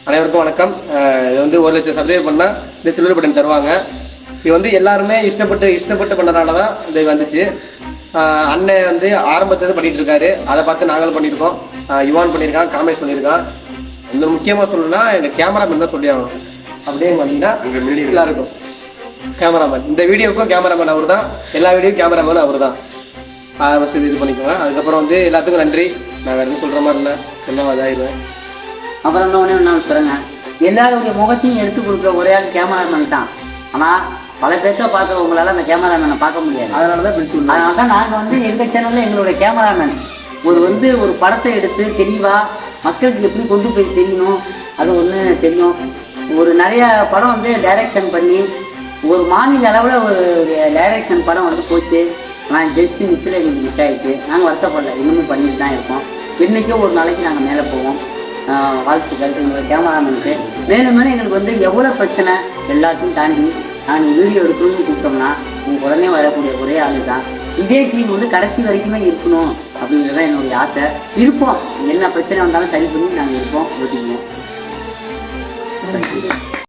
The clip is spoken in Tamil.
அனைவருக்கும் வணக்கம். இது வந்து 1 லட்சம் சப்ஸ்கிரைப் பண்ணால் இந்த சில்வர் பட்டன் தருவாங்க. இது வந்து எல்லாருமே இஷ்டப்பட்டு பண்ணனால தான் இது வந்துச்சு. அண்ணன் வந்து ஆரம்பத்தில் பண்ணிட்டு இருக்காரு, அதை பார்த்து நாங்களும் பண்ணியிருக்கோம். யுவான் பண்ணியிருக்கான், காமேஷ் பண்ணியிருக்கான். இந்த முக்கியமாக சொல்லணும்னா எங்கள் கேமராமேன் தான் சொல்லி ஆகணும். அப்படியே பார்த்தீங்கன்னா எல்லாருக்கும் கேமராமேன், இந்த வீடியோவுக்கும் கேமராமேன் அவர் தான், எல்லா வீடியோ கேமராமேன் அவர் தான். ஃபஸ்ட்டு இது பண்ணிக்கோங்க. அதுக்கப்புறம் வந்து எல்லாத்துக்கும் நன்றி. நான் வேறு எதுவும் சொல்கிற மாதிரி இல்லை, சொன்ன இதாகிடுவேன். அப்புறம் இன்னொன்று சொல்லுங்க, எல்லாருடைய முகத்தையும் எடுத்து கொடுக்குற ஒரே ஆள் கேமராமேன் தான். ஆனால் பல பேர்த்த பார்க்க உங்களால் அந்த கேமராமேனை பார்க்க முடியாது. அதனால தான் நாங்கள் வந்து எங்கள் சேனலில் எங்களுடைய கேமராமேன் ஒரு படத்தை எடுத்து தெளிவாக மக்களுக்கு எப்படி கொண்டு போய் தெரியணும், அது ஒன்று தெரியும். நிறைய படம் வந்து டைரக்ஷன் பண்ணி ஒரு மாநில அளவில் ஒரு டைரக்ஷன் படம் வந்து போச்சு. ஆனால் ஜஸ்ட் மிஸ்ஸில் எங்களுக்கு மிஸ் ஆகிடுச்சு. நாங்கள் வருத்தப்படல, இன்னமும் பண்ணிட்டு தான் இருக்கோம். என்றைக்கும் ஒரு நாளைக்கு நாங்கள் மேலே போவோம். வாழ்த்துக்கள் எங்களோட கேமராமேனுக்கு. மேலும் எங்களுக்கு வந்து எவ்வளோ பிரச்சனை எல்லாத்தையும் தாண்டி நாங்கள் வீடியோ எடுக்கணும்னு கூப்பிட்டோம்னா உங்களுக்கு உடனே வரக்கூடிய ஒரே ஆள் தான். இதே டீம் வந்து கடைசி வரைக்குமே இருக்கணும் அப்படிங்கிறதான் என்னுடைய ஆசை. இருப்போம், என்ன பிரச்சனை வந்தாலும் சரி பண்ணி நாங்கள் இருப்போம், ஓட்டிக்குவோம்.